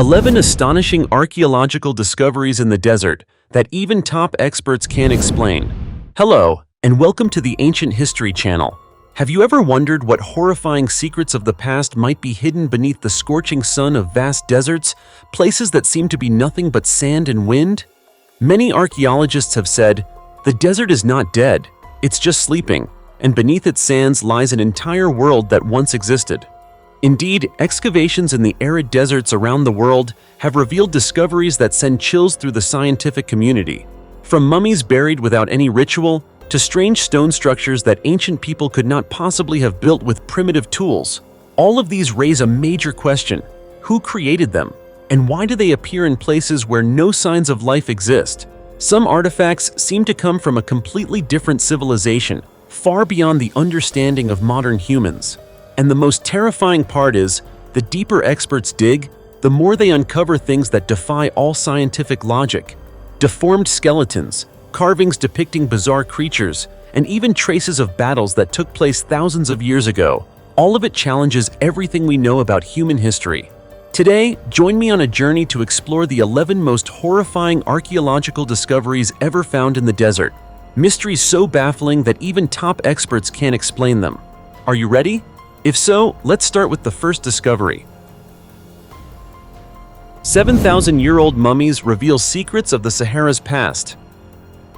11 astonishing archaeological discoveries in the desert that even top experts can't explain. Hello, and welcome to the Ancient History Channel. Have you ever wondered what horrifying secrets of the past might be hidden beneath the scorching sun of vast deserts, places that seem to be nothing but sand and wind? Many archaeologists have said, the desert is not dead, it's just sleeping, and beneath its sands lies an entire world that once existed. Indeed, excavations in the arid deserts around the world have revealed discoveries that send chills through the scientific community. From mummies buried without any ritual, to strange stone structures that ancient people could not possibly have built with primitive tools. All of these raise a major question: who created them? And why do they appear in places where no signs of life exist? Some artifacts seem to come from a completely different civilization, far beyond the understanding of modern humans. And the most terrifying part is, the deeper experts dig, the more they uncover things that defy all scientific logic. Deformed skeletons, carvings depicting bizarre creatures, and even traces of battles that took place thousands of years ago. All of it challenges everything we know about human history. Today, join me on a journey to explore the 11 most horrifying archaeological discoveries ever found in the desert. Mysteries so baffling that even top experts can't explain them. Are you ready? If so, let's start with the first discovery. 7,000-year-old mummies reveal secrets of the Sahara's past.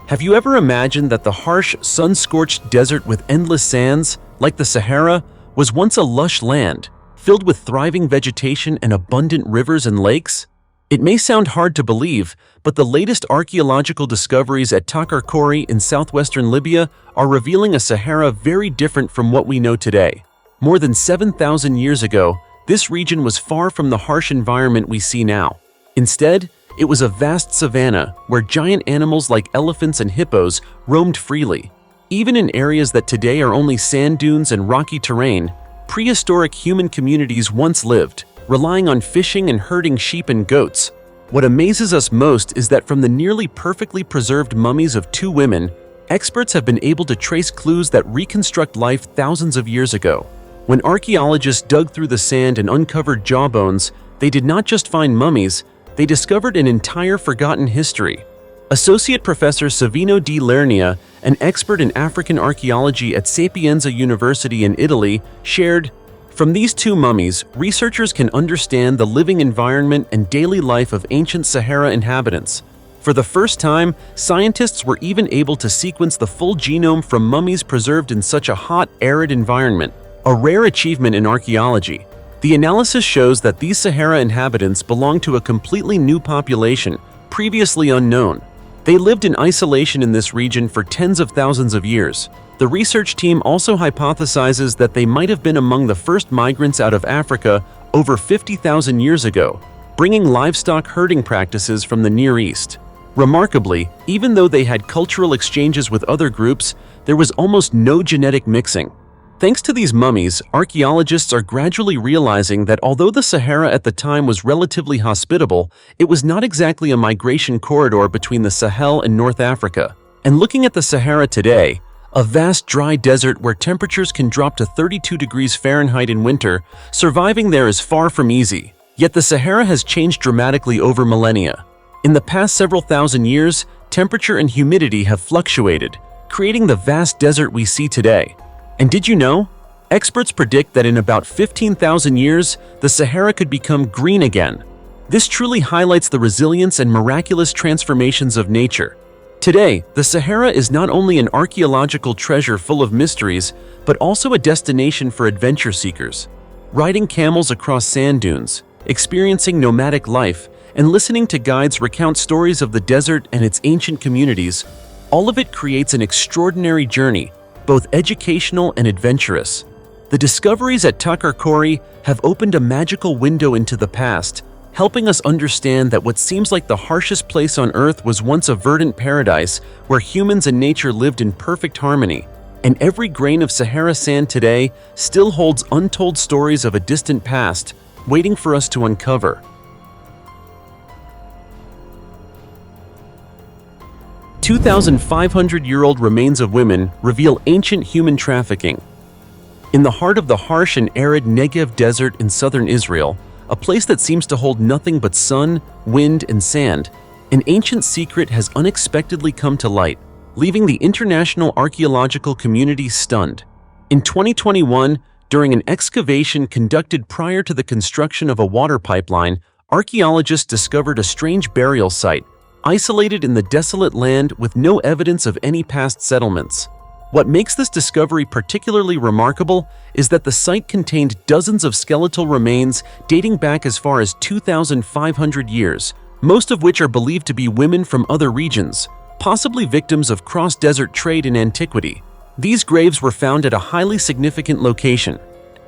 Have you ever imagined that the harsh, sun-scorched desert with endless sands, like the Sahara, was once a lush land, filled with thriving vegetation and abundant rivers and lakes? It may sound hard to believe, but the latest archaeological discoveries at Taklamakan in southwestern Libya are revealing a Sahara very different from what we know today. More than 7,000 years ago, this region was far from the harsh environment we see now. Instead, it was a vast savanna where giant animals like elephants and hippos roamed freely. Even in areas that today are only sand dunes and rocky terrain, prehistoric human communities once lived, relying on fishing and herding sheep and goats. What amazes us most is that from the nearly perfectly preserved mummies of two women, experts have been able to trace clues that reconstruct life thousands of years ago. When archaeologists dug through the sand and uncovered jawbones, they did not just find mummies, they discovered an entire forgotten history. Associate Professor Savino di Lernia, an expert in African archaeology at Sapienza University in Italy, shared, "From these two mummies, researchers can understand the living environment and daily life of ancient Sahara inhabitants. For the first time, scientists were even able to sequence the full genome from mummies preserved in such a hot, arid environment. A rare achievement in archaeology. The analysis shows that these Sahara inhabitants belong to a completely new population, previously unknown. They lived in isolation in this region for tens of thousands of years. The research team also hypothesizes that they might have been among the first migrants out of Africa over 50,000 years ago, bringing livestock herding practices from the Near East. Remarkably, even though they had cultural exchanges with other groups, there was almost no genetic mixing. Thanks to these mummies, archaeologists are gradually realizing that although the Sahara at the time was relatively hospitable, it was not exactly a migration corridor between the Sahel and North Africa. And looking at the Sahara today, a vast dry desert where temperatures can drop to 32 degrees Fahrenheit in winter, surviving there is far from easy. Yet the Sahara has changed dramatically over millennia. In the past several thousand years, temperature and humidity have fluctuated, creating the vast desert we see today. And did you know? Experts predict that in about 15,000 years, the Sahara could become green again. This truly highlights the resilience and miraculous transformations of nature. Today, the Sahara is not only an archaeological treasure full of mysteries, but also a destination for adventure seekers. Riding camels across sand dunes, experiencing nomadic life, and listening to guides recount stories of the desert and its ancient communities, all of it creates an extraordinary journey, both educational and adventurous. The discoveries at Taklamakan have opened a magical window into the past, helping us understand that what seems like the harshest place on Earth was once a verdant paradise where humans and nature lived in perfect harmony. And every grain of Sahara sand today still holds untold stories of a distant past, waiting for us to uncover. 2,500-year-old remains of women reveal ancient human trafficking. In the heart of the harsh and arid Negev desert in southern Israel, a place that seems to hold nothing but sun, wind, and sand, an ancient secret has unexpectedly come to light, leaving the international archaeological community stunned. In 2021, during an excavation conducted prior to the construction of a water pipeline, archaeologists discovered a strange burial site, isolated in the desolate land with no evidence of any past settlements. What makes this discovery particularly remarkable is that the site contained dozens of skeletal remains dating back as far as 2,500 years, most of which are believed to be women from other regions, possibly victims of cross-desert trade in antiquity. These graves were found at a highly significant location,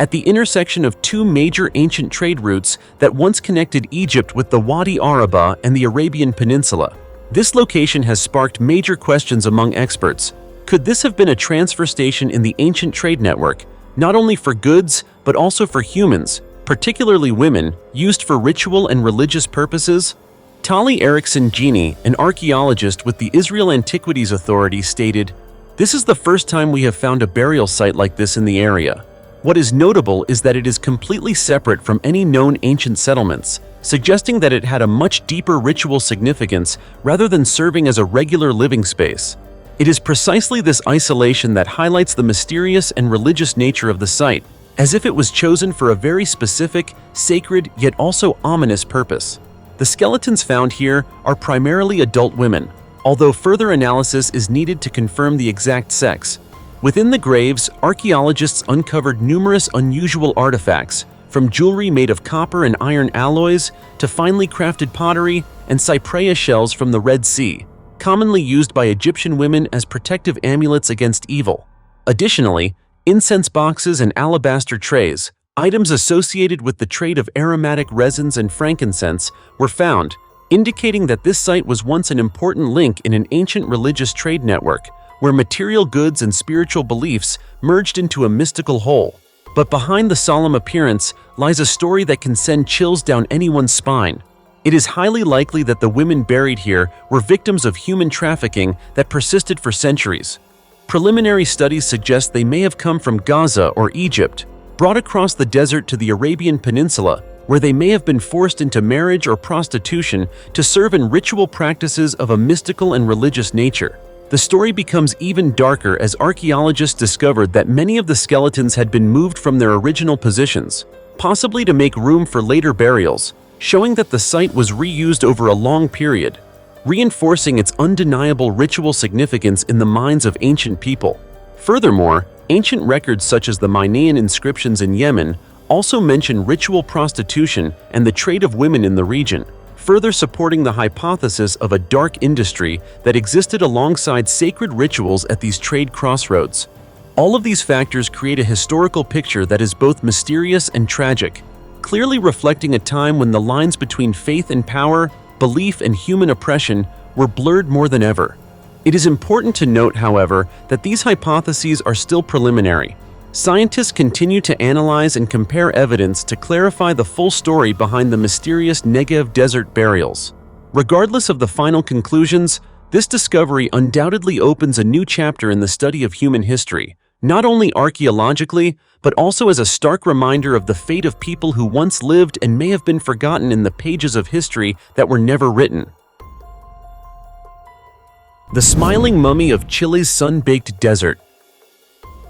at the intersection of two major ancient trade routes that once connected Egypt with the Wadi Araba and the Arabian Peninsula. This location has sparked major questions among experts. Could this have been a transfer station in the ancient trade network, not only for goods, but also for humans, particularly women, used for ritual and religious purposes? Tali Erickson-Genie, an archaeologist with the Israel Antiquities Authority, stated, "This is the first time we have found a burial site like this in the area. What is notable is that it is completely separate from any known ancient settlements, suggesting that it had a much deeper ritual significance rather than serving as a regular living space. It is precisely this isolation that highlights the mysterious and religious nature of the site, as if it was chosen for a very specific, sacred, yet also ominous purpose." The skeletons found here are primarily adult women, although further analysis is needed to confirm the exact sex. Within the graves, archaeologists uncovered numerous unusual artifacts, from jewelry made of copper and iron alloys to finely crafted pottery and cypraea shells from the Red Sea, commonly used by Egyptian women as protective amulets against evil. Additionally, incense boxes and alabaster trays, items associated with the trade of aromatic resins and frankincense, were found, indicating that this site was once an important link in an ancient religious trade network, where material goods and spiritual beliefs merged into a mystical whole. But behind the solemn appearance lies a story that can send chills down anyone's spine. It is highly likely that the women buried here were victims of human trafficking that persisted for centuries. Preliminary studies suggest they may have come from Gaza or Egypt, brought across the desert to the Arabian Peninsula, where they may have been forced into marriage or prostitution to serve in ritual practices of a mystical and religious nature. The story becomes even darker as archaeologists discovered that many of the skeletons had been moved from their original positions, possibly to make room for later burials, showing that the site was reused over a long period, reinforcing its undeniable ritual significance in the minds of ancient people. Furthermore, ancient records such as the Minoan inscriptions in Yemen also mention ritual prostitution and the trade of women in the region, further supporting the hypothesis of a dark industry that existed alongside sacred rituals at these trade crossroads. All of these factors create a historical picture that is both mysterious and tragic, clearly reflecting a time when the lines between faith and power, belief and human oppression were blurred more than ever. It is important to note, however, that these hypotheses are still preliminary. Scientists continue to analyze and compare evidence to clarify the full story behind the mysterious Negev desert burials. Regardless of the final conclusions, this discovery undoubtedly opens a new chapter in the study of human history, not only archaeologically, but also as a stark reminder of the fate of people who once lived and may have been forgotten in the pages of history that were never written. The smiling mummy of Chile's sun-baked desert.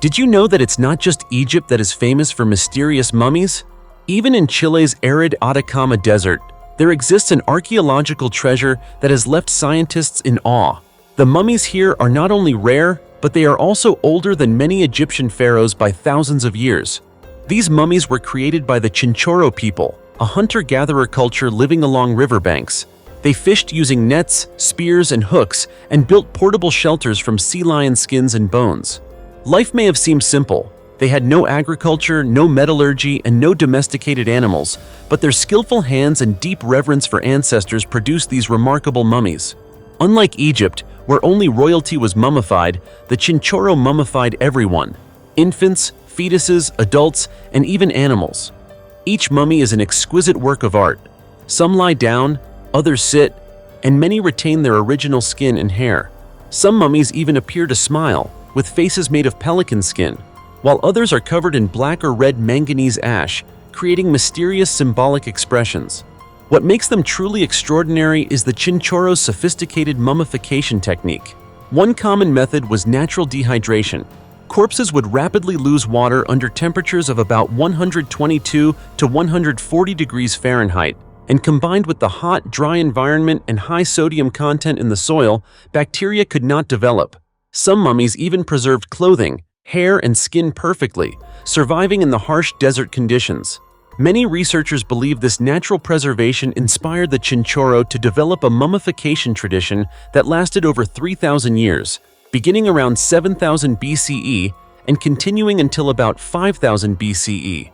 Did you know that it's not just Egypt that is famous for mysterious mummies? Even in Chile's arid Atacama Desert, there exists an archaeological treasure that has left scientists in awe. The mummies here are not only rare, but they are also older than many Egyptian pharaohs by thousands of years. These mummies were created by the Chinurro people, a hunter-gatherer culture living along riverbanks. They fished using nets, spears, and hooks, and built portable shelters from sea lion skins and bones. Life may have seemed simple. They had no agriculture, no metallurgy, and no domesticated animals, but their skillful hands and deep reverence for ancestors produced these remarkable mummies. Unlike Egypt, where only royalty was mummified, the Chinurro mummified everyone: infants, fetuses, adults, and even animals. Each mummy is an exquisite work of art. Some lie down, others sit, and many retain their original skin and hair. Some mummies even appear to smile, with faces made of pelican skin, while others are covered in black or red manganese ash, creating mysterious symbolic expressions. What makes them truly extraordinary is the Chinurro's sophisticated mummification technique. One common method was natural dehydration. Corpses would rapidly lose water under temperatures of about 122 to 140 degrees Fahrenheit, and combined with the hot, dry environment and high sodium content in the soil, bacteria could not develop. Some mummies even preserved clothing, hair, and skin perfectly, surviving in the harsh desert conditions. Many researchers believe this natural preservation inspired the Chinurro to develop a mummification tradition that lasted over 3,000 years, beginning around 7,000 BCE and continuing until about 5,000 BCE.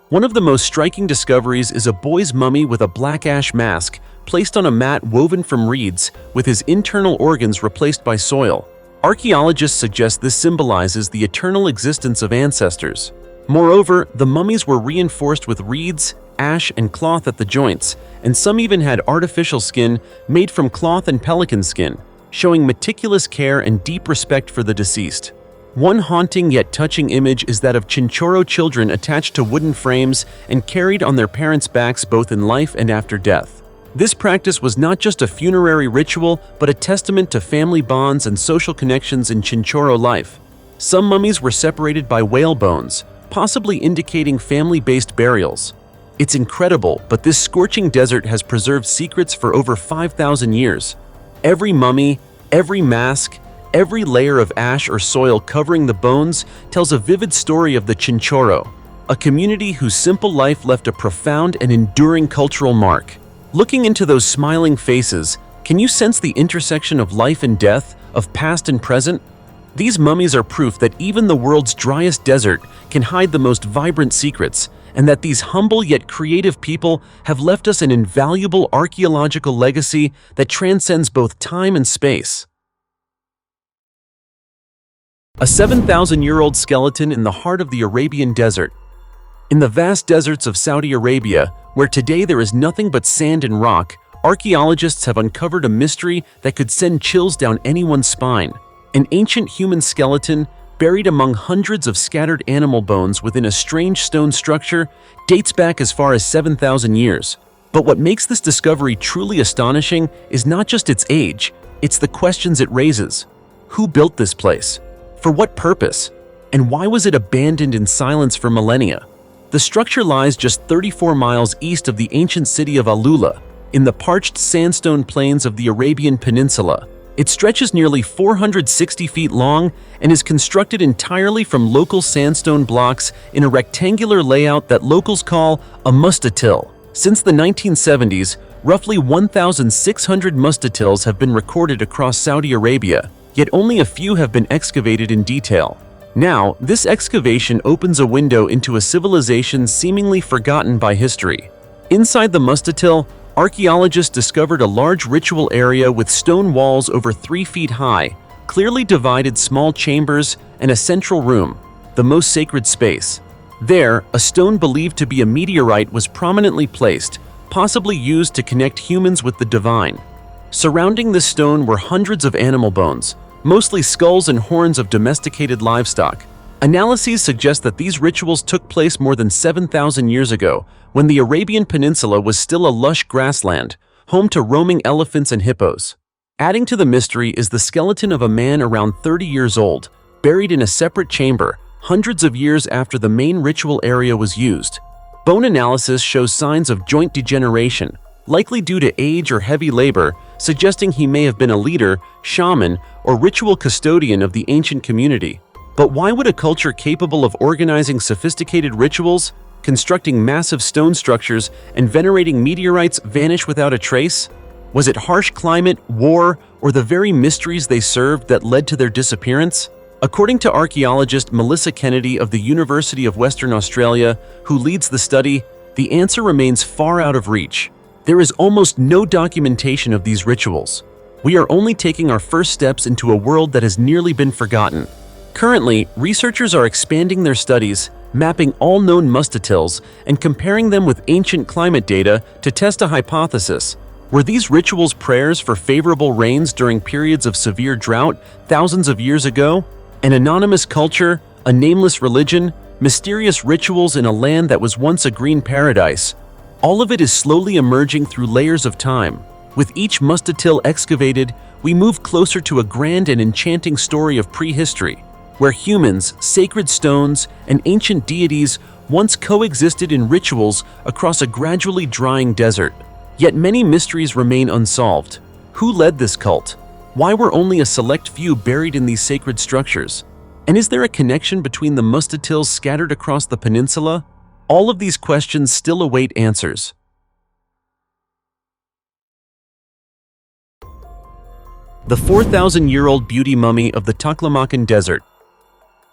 One of the most striking discoveries is a boy's mummy with a black ash mask placed on a mat woven from reeds with his internal organs replaced by soil. Archaeologists suggest this symbolizes the eternal existence of ancestors. Moreover, the mummies were reinforced with reeds, ash, and cloth at the joints, and some even had artificial skin made from cloth and pelican skin, showing meticulous care and deep respect for the deceased. One haunting yet touching image is that of Chinurro children attached to wooden frames and carried on their parents' backs both in life and after death. This practice was not just a funerary ritual, but a testament to family bonds and social connections in Chinurro life. Some mummies were separated by whale bones, possibly indicating family-based burials. It's incredible, but this scorching desert has preserved secrets for over 5,000 years. Every mummy, every mask, every layer of ash or soil covering the bones tells a vivid story of the Chinurro, a community whose simple life left a profound and enduring cultural mark. Looking into those smiling faces, can you sense the intersection of life and death, of past and present? These mummies are proof that even the world's driest desert can hide the most vibrant secrets, and that these humble yet creative people have left us an invaluable archaeological legacy that transcends both time and space. A 7,000-year-old skeleton in the heart of the Arabian desert. In the vast deserts of Saudi Arabia, where today there is nothing but sand and rock, archaeologists have uncovered a mystery that could send chills down anyone's spine. An ancient human skeleton, buried among hundreds of scattered animal bones within a strange stone structure, dates back as far as 7,000 years. But what makes this discovery truly astonishing is not just its age, it's the questions it raises. Who built this place? For what purpose? And why was it abandoned in silence for millennia? The structure lies just 34 miles east of the ancient city of Alula, in the parched sandstone plains of the Arabian Peninsula. It stretches nearly 460 feet long and is constructed entirely from local sandstone blocks in a rectangular layout that locals call a mustatil. Since the 1970s, roughly 1,600 mustatils have been recorded across Saudi Arabia, yet only a few have been excavated in detail. Now, this excavation opens a window into a civilization seemingly forgotten by history. Inside the mustatil, archaeologists discovered a large ritual area with stone walls over 3 feet high, clearly divided small chambers, and a central room, the most sacred space. There, a stone believed to be a meteorite was prominently placed, possibly used to connect humans with the divine. Surrounding this stone were hundreds of animal bones, mostly skulls and horns of domesticated livestock. Analyses suggest that these rituals took place more than 7,000 years ago, when the Arabian Peninsula was still a lush grassland, home to roaming elephants and hippos. Adding to the mystery is the skeleton of a man around 30 years old, buried in a separate chamber, hundreds of years after the main ritual area was used. Bone analysis shows signs of joint degeneration, likely due to age or heavy labor, suggesting he may have been a leader, shaman, or ritual custodian of the ancient community. But why would a culture capable of organizing sophisticated rituals, constructing massive stone structures, and venerating meteorites vanish without a trace? Was it harsh climate, war, or the very mysteries they served that led to their disappearance? According to archaeologist Melissa Kennedy of the University of Western Australia, who leads the study, the answer remains far out of reach. There is almost no documentation of these rituals. We are only taking our first steps into a world that has nearly been forgotten. Currently, researchers are expanding their studies, mapping all known mustatils, and comparing them with ancient climate data to test a hypothesis. Were these rituals prayers for favorable rains during periods of severe drought thousands of years ago? An anonymous culture, a nameless religion, mysterious rituals in a land that was once a green paradise. All of it is slowly emerging through layers of time. With each mustatil excavated, we move closer to a grand and enchanting story of prehistory, where humans, sacred stones, and ancient deities once coexisted in rituals across a gradually drying desert. Yet many mysteries remain unsolved. Who led this cult? Why were only a select few buried in these sacred structures? And is there a connection between the mustatils scattered across the peninsula? All of these questions still await answers. The 4,000-year-old beauty mummy of the Taklamakan Desert.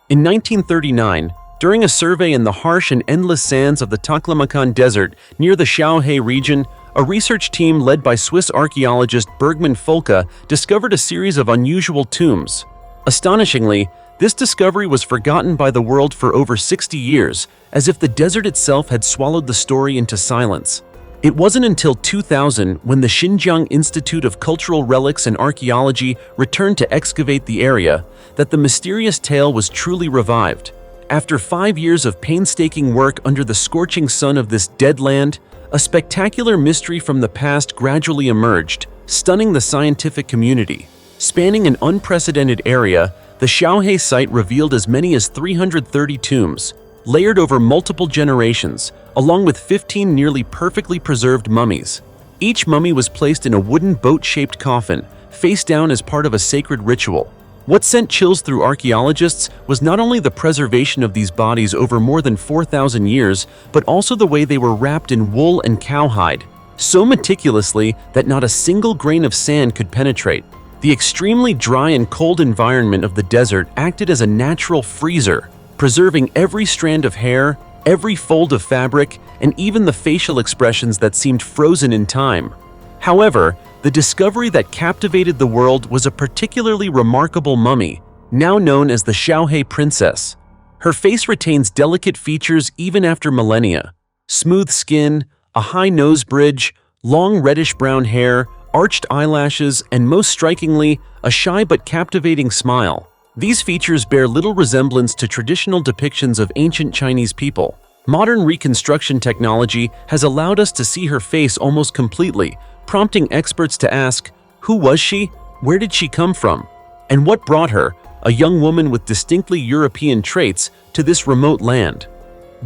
In 1939, during a survey in the harsh and endless sands of the Taklamakan Desert near the Shaohei region, a research team led by Swiss archaeologist Bergmann Folke discovered a series of unusual tombs. Astonishingly, this discovery was forgotten by the world for over 60 years, as if the desert itself had swallowed the story into silence. It wasn't until 2000 when the Xinjiang Institute of Cultural Relics and Archaeology returned to excavate the area that the mysterious tale was truly revived. After 5 years of painstaking work under the scorching sun of this dead land, a spectacular mystery from the past gradually emerged, stunning the scientific community. Spanning an unprecedented area, the Shaohei site revealed as many as 330 tombs, layered over multiple generations, along with 15 nearly perfectly preserved mummies. Each mummy was placed in a wooden boat-shaped coffin, face down as part of a sacred ritual. What sent chills through archaeologists was not only the preservation of these bodies over more than 4,000 years, but also the way they were wrapped in wool and cowhide, so meticulously that not a single grain of sand could penetrate. The extremely dry and cold environment of the desert acted as a natural freezer, preserving every strand of hair, every fold of fabric, and even the facial expressions that seemed frozen in time. However, the discovery that captivated the world was a particularly remarkable mummy, now known as the Shaohei Princess. Her face retains delicate features even after millennia. Smooth skin, a high nose bridge, long reddish-brown hair, arched eyelashes, and most strikingly, a shy but captivating smile. These features bear little resemblance to traditional depictions of ancient Chinese people. Modern reconstruction technology has allowed us to see her face almost completely, prompting experts to ask, who was she? Where did she come from? And what brought her, a young woman with distinctly European traits, to this remote land?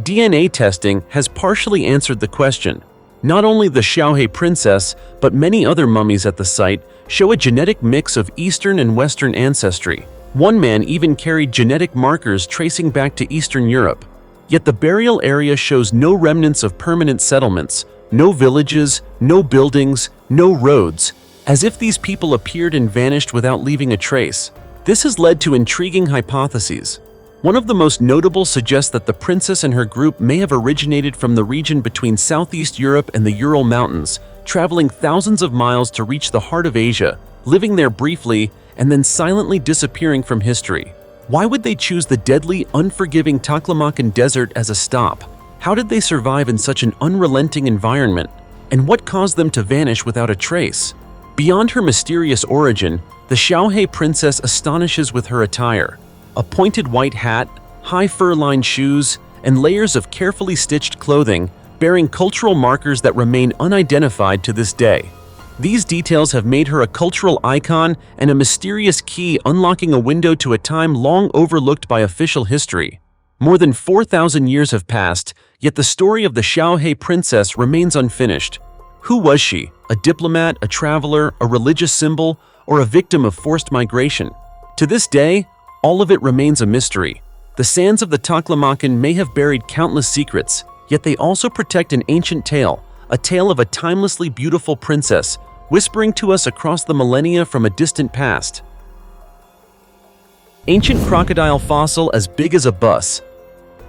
DNA testing has partially answered the question. Not only the Shaohei Princess, but many other mummies at the site show a genetic mix of Eastern and Western ancestry. One man even carried genetic markers tracing back to Eastern Europe. Yet the burial area shows no remnants of permanent settlements, no villages, no buildings, no roads, as if these people appeared and vanished without leaving a trace. This has led to intriguing hypotheses. One of the most notable suggests that the princess and her group may have originated from the region between Southeast Europe and the Ural Mountains, traveling thousands of miles to reach the heart of Asia, living there briefly, and then silently disappearing from history. Why would they choose the deadly, unforgiving Taklamakan Desert as a stop? How did they survive in such an unrelenting environment? And what caused them to vanish without a trace? Beyond her mysterious origin, the Shaohei Princess astonishes with her attire. A pointed white hat, high fur-lined shoes, and layers of carefully stitched clothing, bearing cultural markers that remain unidentified to this day. These details have made her a cultural icon and a mysterious key unlocking a window to a time long overlooked by official history. More than 4,000 years have passed, yet the story of the Shaohei Princess remains unfinished. Who was she? A diplomat, a traveler, a religious symbol, or a victim of forced migration? To this day, all of it remains a mystery. The sands of the Taklamakan may have buried countless secrets, yet they also protect an ancient tale, a tale of a timelessly beautiful princess, whispering to us across the millennia from a distant past. Ancient crocodile fossil as big as a bus.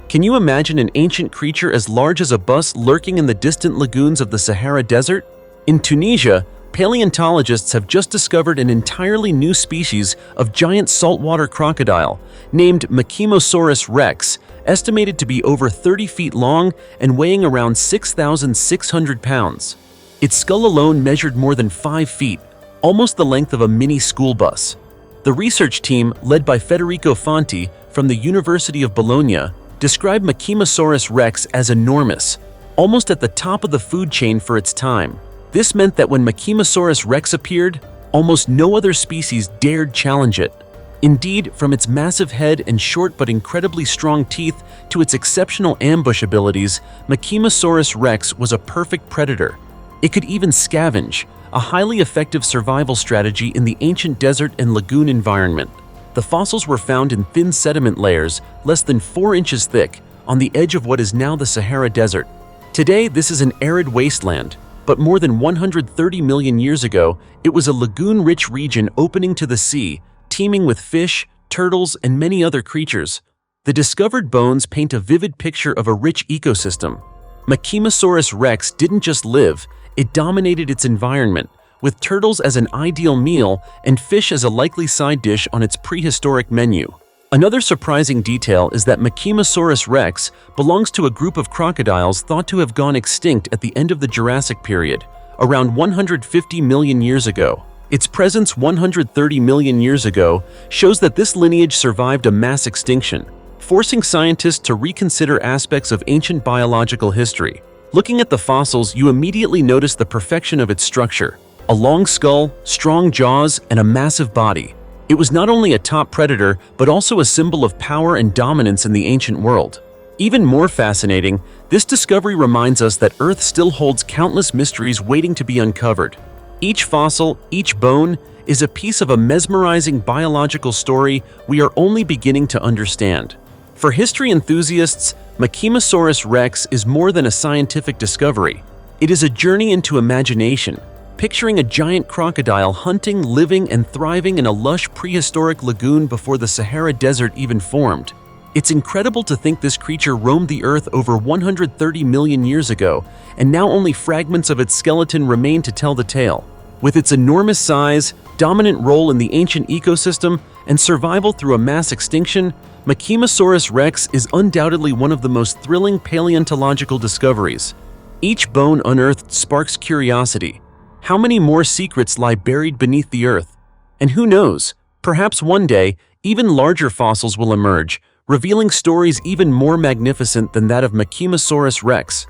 Can you imagine an ancient creature as large as a bus lurking in the distant lagoons of the Sahara Desert? In Tunisia, paleontologists have just discovered an entirely new species of giant saltwater crocodile named Machimosaurus rex, estimated to be over 30 feet long and weighing around 6,600 pounds. Its skull alone measured more than 5 feet, almost the length of a mini school bus. The research team, led by Federico Fanti from the University of Bologna, described Machimasaurus rex as enormous, almost at the top of the food chain for its time. This meant that when Machimasaurus rex appeared, almost no other species dared challenge it. Indeed, from its massive head and short but incredibly strong teeth to its exceptional ambush abilities, Machimasaurus rex was a perfect predator. It could even scavenge, a highly effective survival strategy in the ancient desert and lagoon environment. The fossils were found in thin sediment layers, less than 4 inches thick, on the edge of what is now the Sahara Desert. Today, this is an arid wasteland, but more than 130 million years ago, it was a lagoon-rich region opening to the sea, teeming with fish, turtles, and many other creatures. The discovered bones paint a vivid picture of a rich ecosystem. Machimasaurus rex didn't just live, it dominated its environment, with turtles as an ideal meal and fish as a likely side dish on its prehistoric menu. Another surprising detail is that Machimasaurus rex belongs to a group of crocodiles thought to have gone extinct at the end of the Jurassic period, around 150 million years ago. Its presence 130 million years ago shows that this lineage survived a mass extinction, forcing scientists to reconsider aspects of ancient biological history. Looking at the fossils, you immediately notice the perfection of its structure: a long skull, strong jaws, and a massive body. It was not only a top predator, but also a symbol of power and dominance in the ancient world. Even more fascinating, this discovery reminds us that Earth still holds countless mysteries waiting to be uncovered. Each fossil, each bone, is a piece of a mesmerizing biological story we are only beginning to understand. For history enthusiasts, Machimasaurus rex is more than a scientific discovery. It is a journey into imagination, picturing a giant crocodile hunting, living, and thriving in a lush prehistoric lagoon before the Sahara Desert even formed. It's incredible to think this creature roamed the Earth over 130 million years ago, and now only fragments of its skeleton remain to tell the tale. With its enormous size, dominant role in the ancient ecosystem, and survival through a mass extinction, Machimasaurus rex is undoubtedly one of the most thrilling paleontological discoveries. Each bone unearthed sparks curiosity. How many more secrets lie buried beneath the Earth? And who knows, perhaps one day, even larger fossils will emerge, revealing stories even more magnificent than that of Machimasaurus rex.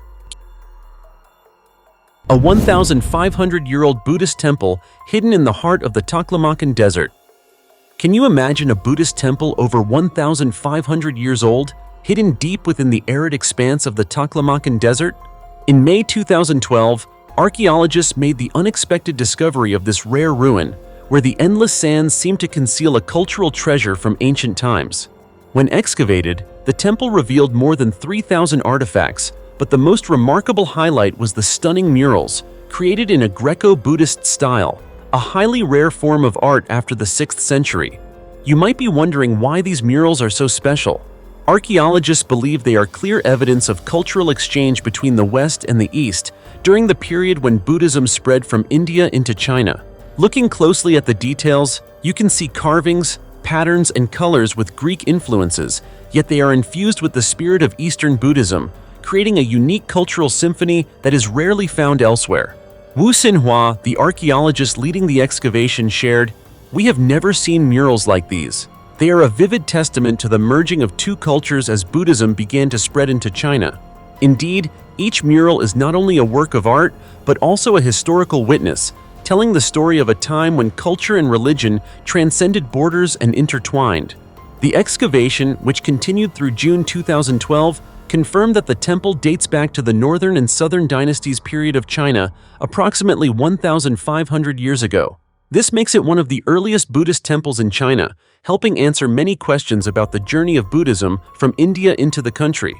A 1,500-year-old Buddhist temple hidden in the heart of the Taklamakan Desert. Can you imagine a Buddhist temple over 1,500 years old, hidden deep within the arid expanse of the Taklamakan Desert? In May 2012, archaeologists made the unexpected discovery of this rare ruin, where the endless sands seem to conceal a cultural treasure from ancient times. When excavated, the temple revealed more than 3,000 artifacts, but the most remarkable highlight was the stunning murals, created in a Greco-Buddhist style, a highly rare form of art after the 6th century. You might be wondering why these murals are so special. Archaeologists believe they are clear evidence of cultural exchange between the West and the East during the period when Buddhism spread from India into China. Looking closely at the details, you can see carvings, patterns, and colors with Greek influences, yet they are infused with the spirit of Eastern Buddhism, creating a unique cultural symphony that is rarely found elsewhere. Wu Xinhua, the archaeologist leading the excavation, shared, "We have never seen murals like these. They are a vivid testament to the merging of two cultures as Buddhism began to spread into China." Indeed, each mural is not only a work of art, but also a historical witness, telling the story of a time when culture and religion transcended borders and intertwined. The excavation, which continued through June 2012, confirmed that the temple dates back to the Northern and Southern Dynasties period of China, approximately 1,500 years ago. This makes it one of the earliest Buddhist temples in China, helping answer many questions about the journey of Buddhism from India into the country.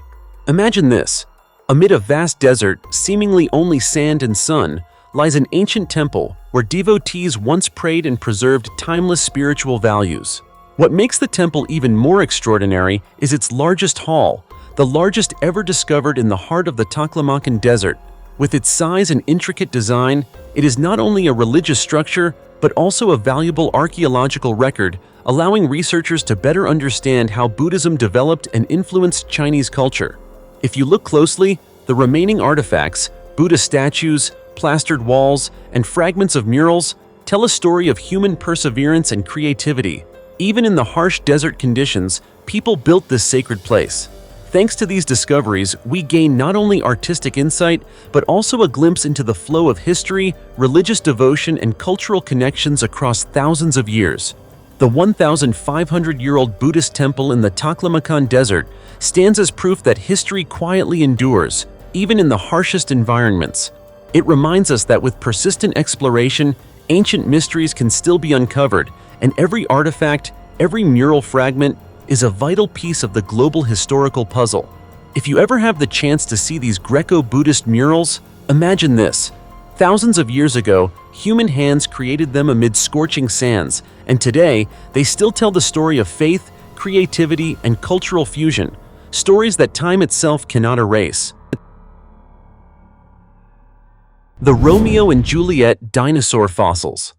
Imagine this. Amid a vast desert, seemingly only sand and sun, lies an ancient temple where devotees once prayed and preserved timeless spiritual values. What makes the temple even more extraordinary is its largest hall, the largest ever discovered in the heart of the Taklamakan Desert. With its size and intricate design, it is not only a religious structure, but also a valuable archaeological record, allowing researchers to better understand how Buddhism developed and influenced Chinese culture. If you look closely, the remaining artifacts, Buddha statues, plastered walls, and fragments of murals, tell a story of human perseverance and creativity. Even in the harsh desert conditions, people built this sacred place. Thanks to these discoveries, we gain not only artistic insight, but also a glimpse into the flow of history, religious devotion, and cultural connections across thousands of years. The 1,500-year-old Buddhist temple in the Taklamakan Desert stands as proof that history quietly endures, even in the harshest environments. It reminds us that with persistent exploration, ancient mysteries can still be uncovered, and every artifact, every mural fragment, is a vital piece of the global historical puzzle. If you ever have the chance to see these Greco-Buddhist murals, imagine this. Thousands of years ago, human hands created them amid scorching sands, and today, they still tell the story of faith, creativity, and cultural fusion, stories that time itself cannot erase. The Romeo and Juliet dinosaur fossils.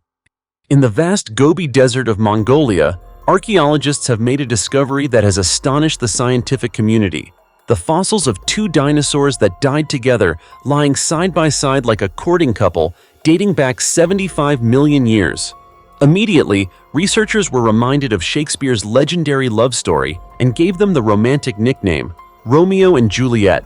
In the vast Gobi Desert of Mongolia, archaeologists have made a discovery that has astonished the scientific community. The fossils of two dinosaurs that died together, lying side by side like a courting couple, dating back 75 million years. Immediately, researchers were reminded of Shakespeare's legendary love story and gave them the romantic nickname, Romeo and Juliet.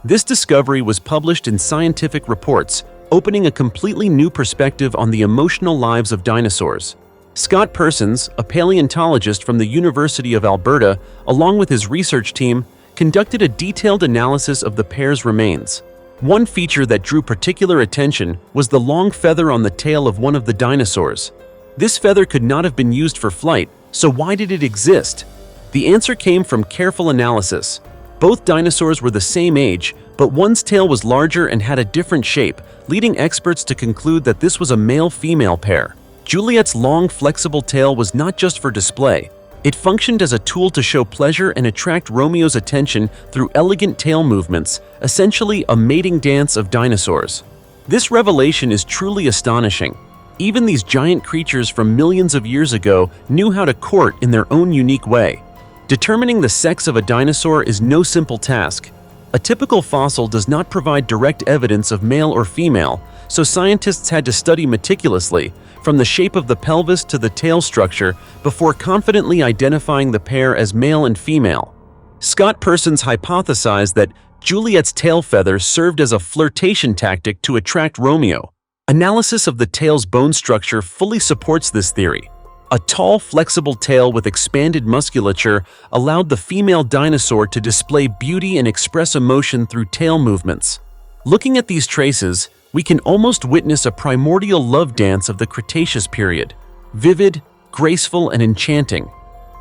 This discovery was published in scientific reports, opening a completely new perspective on the emotional lives of dinosaurs. Scott Persons, a paleontologist from the University of Alberta, along with his research team, conducted a detailed analysis of the pair's remains. One feature that drew particular attention was the long feather on the tail of one of the dinosaurs. This feather could not have been used for flight, so why did it exist? The answer came from careful analysis. Both dinosaurs were the same age, but one's tail was larger and had a different shape, leading experts to conclude that this was a male-female pair. Juliet's long, flexible tail was not just for display. It functioned as a tool to show pleasure and attract Romeo's attention through elegant tail movements, essentially a mating dance of dinosaurs. This revelation is truly astonishing. Even these giant creatures from millions of years ago knew how to court in their own unique way. Determining the sex of a dinosaur is no simple task. A typical fossil does not provide direct evidence of male or female, so scientists had to study meticulously, from the shape of the pelvis to the tail structure, before confidently identifying the pair as male and female. Scott Persons hypothesized that Juliet's tail feather served as a flirtation tactic to attract Romeo. Analysis of the tail's bone structure fully supports this theory. A tall, flexible tail with expanded musculature allowed the female dinosaur to display beauty and express emotion through tail movements. Looking at these traces, we can almost witness a primordial love dance of the Cretaceous period. Vivid, graceful, and enchanting.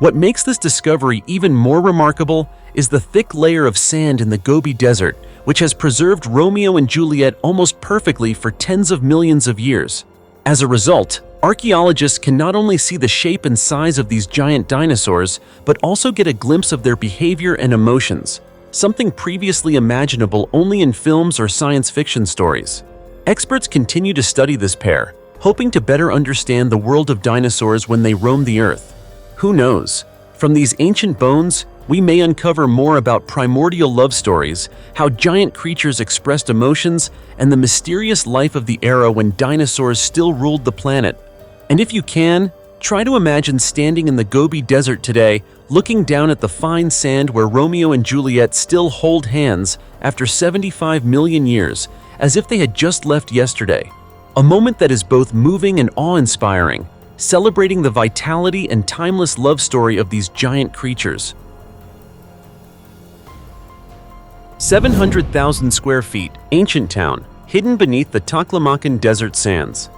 What makes this discovery even more remarkable is the thick layer of sand in the Gobi Desert, which has preserved Romeo and Juliet almost perfectly for tens of millions of years. As a result, archaeologists can not only see the shape and size of these giant dinosaurs, but also get a glimpse of their behavior and emotions, something previously imaginable only in films or science fiction stories. Experts continue to study this pair, hoping to better understand the world of dinosaurs when they roam the Earth. Who knows? From these ancient bones, we may uncover more about primordial love stories, how giant creatures expressed emotions, and the mysterious life of the era when dinosaurs still ruled the planet. And if you can, try to imagine standing in the Gobi Desert today, looking down at the fine sand where Romeo and Juliet still hold hands after 75 million years, as if they had just left yesterday. A moment that is both moving and awe-inspiring, celebrating the vitality and timeless love story of these giant creatures. 700,000 square feet, ancient town, hidden beneath the Taklamakan Desert sands.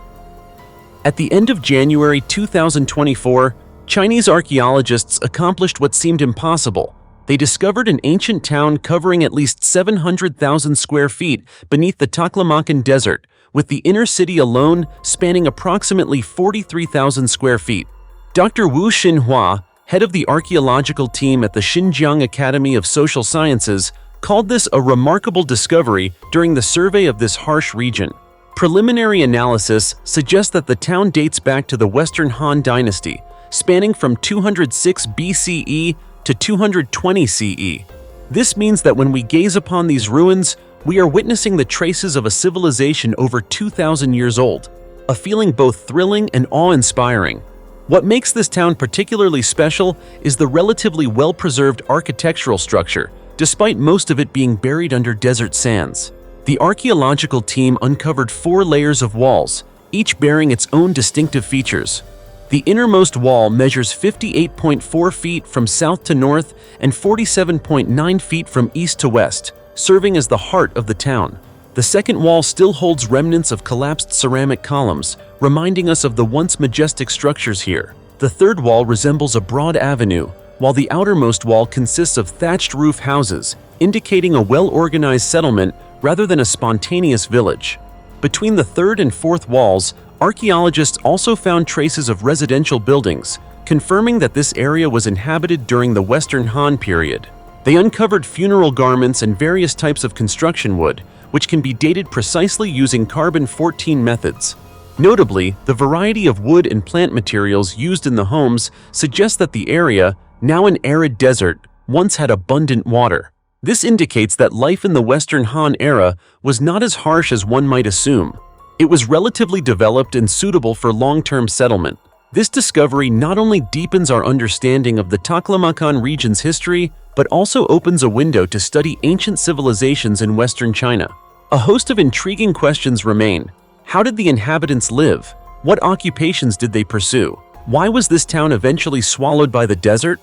At the end of January 2024, Chinese archaeologists accomplished what seemed impossible. They discovered an ancient town covering at least 700,000 square feet beneath the Taklamakan Desert, with the inner city alone spanning approximately 43,000 square feet. Dr. Wu Xinhua, head of the archaeological team at the Xinjiang Academy of Social Sciences, called this a remarkable discovery during the survey of this harsh region. Preliminary analysis suggests that the town dates back to the Western Han Dynasty, spanning from 206 BCE to 220 CE. This means that when we gaze upon these ruins, we are witnessing the traces of a civilization over 2,000 years old, a feeling both thrilling and awe-inspiring. What makes this town particularly special is the relatively well-preserved architectural structure, despite most of it being buried under desert sands. The archaeological team uncovered 4 layers of walls, each bearing its own distinctive features. The innermost wall measures 58.4 feet from south to north and 47.9 feet from east to west, serving as the heart of the town. The second wall still holds remnants of collapsed ceramic columns, reminding us of the once majestic structures here. The third wall resembles a broad avenue, while the outermost wall consists of thatched roof houses, indicating a well-organized settlement rather than a spontaneous village. Between the third and fourth walls, archaeologists also found traces of residential buildings, confirming that this area was inhabited during the Western Han period. They uncovered funeral garments and various types of construction wood, which can be dated precisely using carbon-14 methods. Notably, the variety of wood and plant materials used in the homes suggests that the area, now an arid desert, once had abundant water. This indicates that life in the Western Han era was not as harsh as one might assume. It was relatively developed and suitable for long-term settlement. This discovery not only deepens our understanding of the Taklamakan region's history, but also opens a window to study ancient civilizations in Western China. A host of intriguing questions remain. How did the inhabitants live? What occupations did they pursue? Why was this town eventually swallowed by the desert?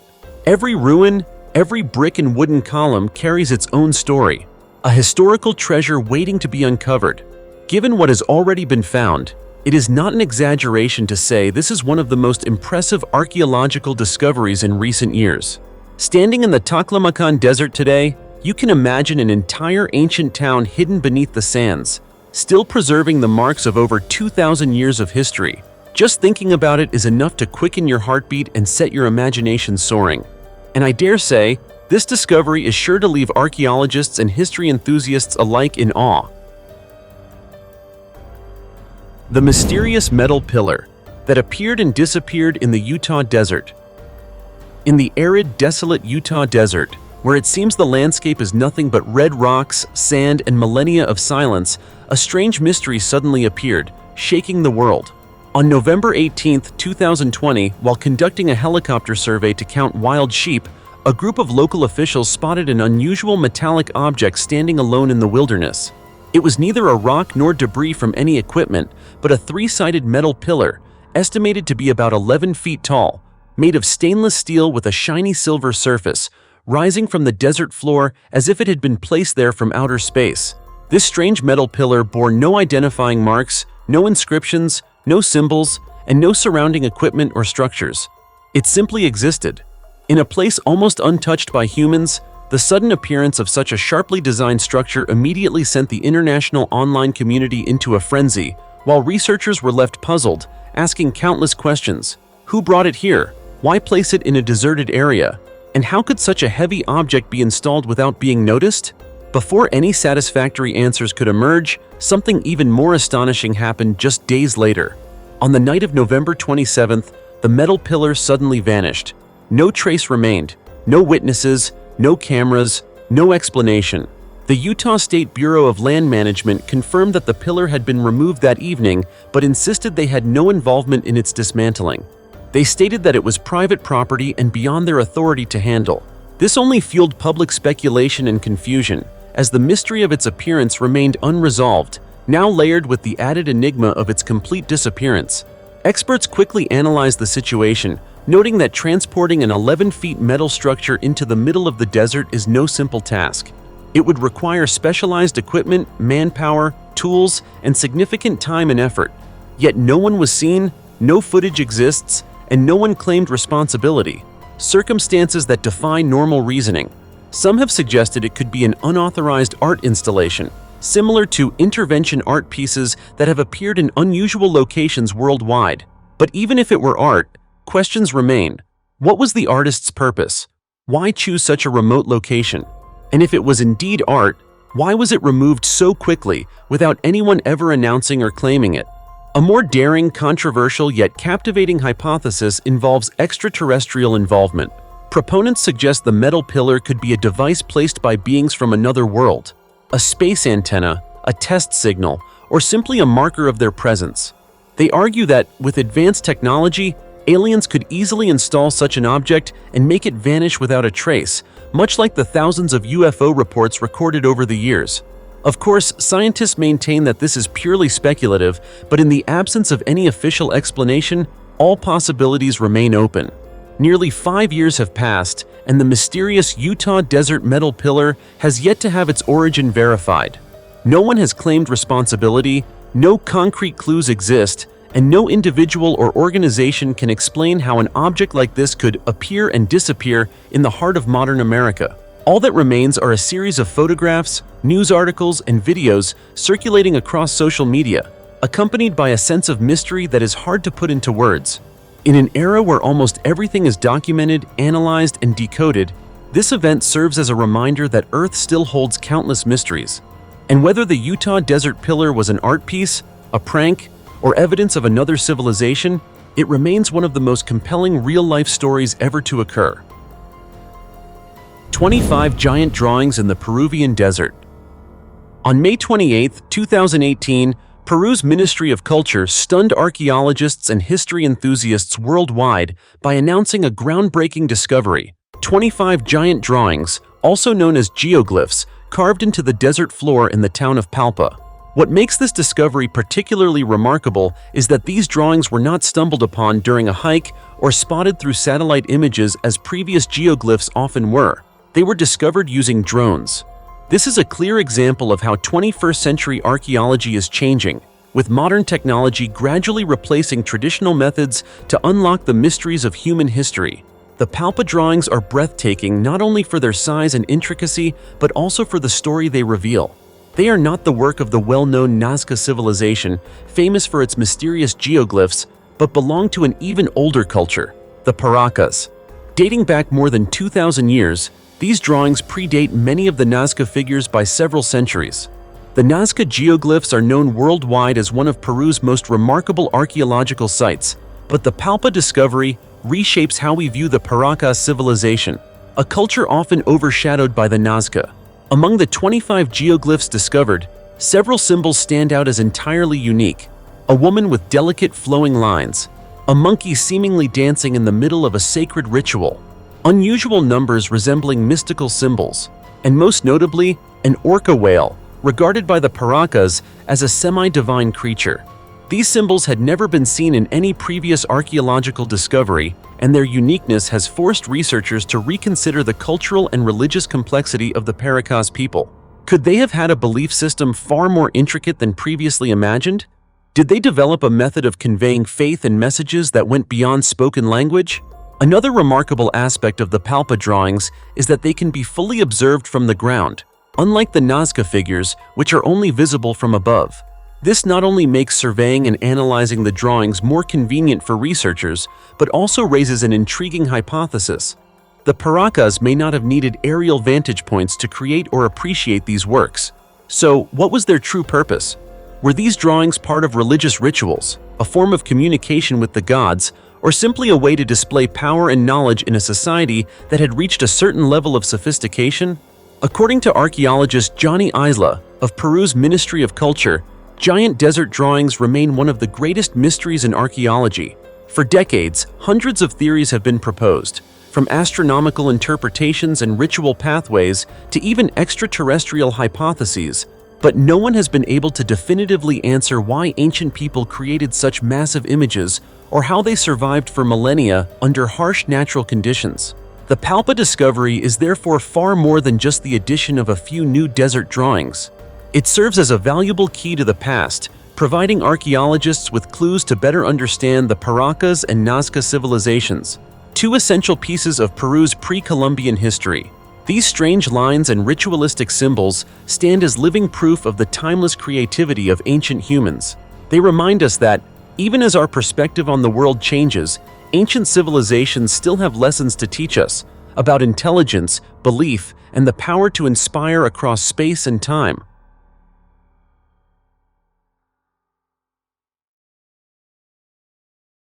Every ruin, every brick and wooden column carries its own story, a historical treasure waiting to be uncovered. Given what has already been found, it is not an exaggeration to say this is one of the most impressive archaeological discoveries in recent years. Standing in the Taklamakan Desert today, you can imagine an entire ancient town hidden beneath the sands, still preserving the marks of over 2,000 years of history. Just thinking about it is enough to quicken your heartbeat and set your imagination soaring. And I dare say, this discovery is sure to leave archaeologists and history enthusiasts alike in awe. The mysterious metal pillar that appeared and disappeared in the Utah desert. In the arid, desolate Utah desert, where it seems the landscape is nothing but red rocks, sand, and millennia of silence, a strange mystery suddenly appeared, shaking the world. On November 18, 2020, while conducting a helicopter survey to count wild sheep, a group of local officials spotted an unusual metallic object standing alone in the wilderness. It was neither a rock nor debris from any equipment, but a 3-sided metal pillar, estimated to be about 11 feet tall, made of stainless steel with a shiny silver surface, rising from the desert floor as if it had been placed there from outer space. This strange metal pillar bore no identifying marks, no inscriptions, no symbols, and no surrounding equipment or structures. It simply existed. In a place almost untouched by humans, the sudden appearance of such a sharply designed structure immediately sent the international online community into a frenzy, while researchers were left puzzled, asking countless questions. Who brought it here? Why place it in a deserted area? And how could such a heavy object be installed without being noticed? Before any satisfactory answers could emerge, something even more astonishing happened just days later. On the night of November 27th, the metal pillar suddenly vanished. No trace remained, no witnesses, no cameras, no explanation. The Utah State Bureau of Land Management confirmed that the pillar had been removed that evening, but insisted they had no involvement in its dismantling. They stated that it was private property and beyond their authority to handle. This only fueled public speculation and confusion, as the mystery of its appearance remained unresolved, now layered with the added enigma of its complete disappearance. Experts quickly analyzed the situation, noting that transporting an 11-feet metal structure into the middle of the desert is no simple task. It would require specialized equipment, manpower, tools, and significant time and effort. Yet no one was seen, no footage exists, and no one claimed responsibility. Circumstances that defy normal reasoning. Some have suggested it could be an unauthorized art installation, similar to intervention art pieces that have appeared in unusual locations worldwide. But even if it were art, questions remain. What was the artist's purpose? Why choose such a remote location? And if it was indeed art, why was it removed so quickly without anyone ever announcing or claiming it? A more daring, controversial, yet captivating hypothesis involves extraterrestrial involvement. Proponents suggest the metal pillar could be a device placed by beings from another world, a space antenna, a test signal, or simply a marker of their presence. They argue that, with advanced technology, Aliens could easily install such an object and make it vanish without a trace, much like the thousands of UFO reports recorded over the years. Of course, scientists maintain that this is purely speculative, but in the absence of any official explanation, all possibilities remain open. Nearly 5 years have passed, and the mysterious Utah desert metal pillar has yet to have its origin verified. No one has claimed responsibility, no concrete clues exist, and no individual or organization can explain how an object like this could appear and disappear in the heart of modern America. All that remains are a series of photographs, news articles, and videos circulating across social media, accompanied by a sense of mystery that is hard to put into words. In an era where almost everything is documented, analyzed, and decoded, this event serves as a reminder that Earth still holds countless mysteries. And whether the Utah desert pillar was an art piece, a prank, or evidence of another civilization, it remains one of the most compelling real-life stories ever to occur. 25 giant drawings in the Peruvian desert. On May 28, 2018, Peru's Ministry of Culture stunned archaeologists and history enthusiasts worldwide by announcing a groundbreaking discovery: 25 giant drawings, also known as geoglyphs, carved into the desert floor in the town of Palpa. What makes this discovery particularly remarkable is that these drawings were not stumbled upon during a hike or spotted through satellite images as previous geoglyphs often were. They were discovered using drones. This is a clear example of how 21st century archaeology is changing, with modern technology gradually replacing traditional methods to unlock the mysteries of human history. The Palpa drawings are breathtaking not only for their size and intricacy, but also for the story they reveal. They are not the work of the well-known Nazca civilization, famous for its mysterious geoglyphs, but belong to an even older culture, the Paracas. Dating back more than 2,000 years, these drawings predate many of the Nazca figures by several centuries. The Nazca geoglyphs are known worldwide as one of Peru's most remarkable archaeological sites, but the Palpa discovery reshapes how we view the Paracas civilization, a culture often overshadowed by the Nazca. Among the 25 geoglyphs discovered, several symbols stand out as entirely unique: a woman with delicate flowing lines, a monkey seemingly dancing in the middle of a sacred ritual, unusual numbers resembling mystical symbols, and most notably, an orca whale, regarded by the Paracas as a semi-divine creature. These symbols had never been seen in any previous archaeological discovery, and their uniqueness has forced researchers to reconsider the cultural and religious complexity of the Paracas people. Could they have had a belief system far more intricate than previously imagined? Did they develop a method of conveying faith and messages that went beyond spoken language? Another remarkable aspect of the Palpa drawings is that they can be fully observed from the ground, unlike the Nazca figures, which are only visible from above. This not only makes surveying and analyzing the drawings more convenient for researchers, but also raises an intriguing hypothesis. The Paracas may not have needed aerial vantage points to create or appreciate these works. So, what was their true purpose? Were these drawings part of religious rituals, a form of communication with the gods, or simply a way to display power and knowledge in a society that had reached a certain level of sophistication? According to archaeologist Johnny Isla of Peru's Ministry of Culture, giant desert drawings remain one of the greatest mysteries in archaeology. For decades, hundreds of theories have been proposed, from astronomical interpretations and ritual pathways to even extraterrestrial hypotheses, but no one has been able to definitively answer why ancient people created such massive images or how they survived for millennia under harsh natural conditions. The Palpa discovery is therefore far more than just the addition of a few new desert drawings. It serves as a valuable key to the past, providing archaeologists with clues to better understand the Paracas and Nazca civilizations, two essential pieces of Peru's pre-Columbian history. These strange lines and ritualistic symbols stand as living proof of the timeless creativity of ancient humans. They remind us that, even as our perspective on the world changes, ancient civilizations still have lessons to teach us about intelligence, belief, and the power to inspire across space and time.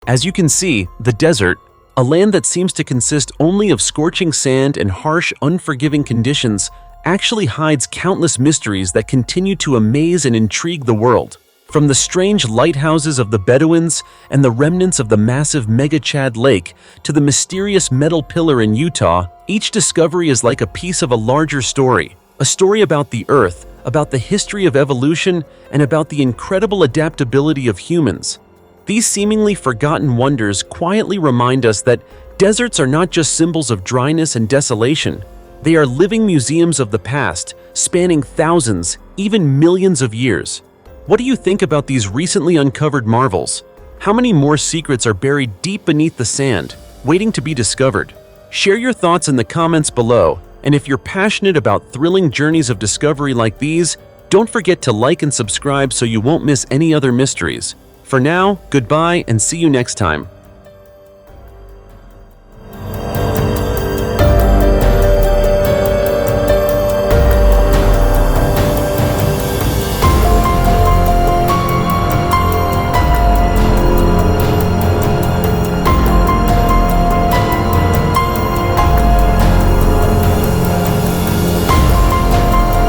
As you can see, the desert, a land that seems to consist only of scorching sand and harsh, unforgiving conditions, actually hides countless mysteries that continue to amaze and intrigue the world. From the strange lighthouses of the Bedouins and the remnants of the massive Mega-Chad Lake to the mysterious metal pillar in Utah, each discovery is like a piece of a larger story. A story about the Earth, about the history of evolution, and about the incredible adaptability of humans. These seemingly forgotten wonders quietly remind us that deserts are not just symbols of dryness and desolation. They are living museums of the past, spanning thousands, even millions of years. What do you think about these recently uncovered marvels? How many more secrets are buried deep beneath the sand, waiting to be discovered? Share your thoughts in the comments below, and if you're passionate about thrilling journeys of discovery like these, don't forget to like and subscribe so you won't miss any other mysteries. For now, goodbye and see you next time.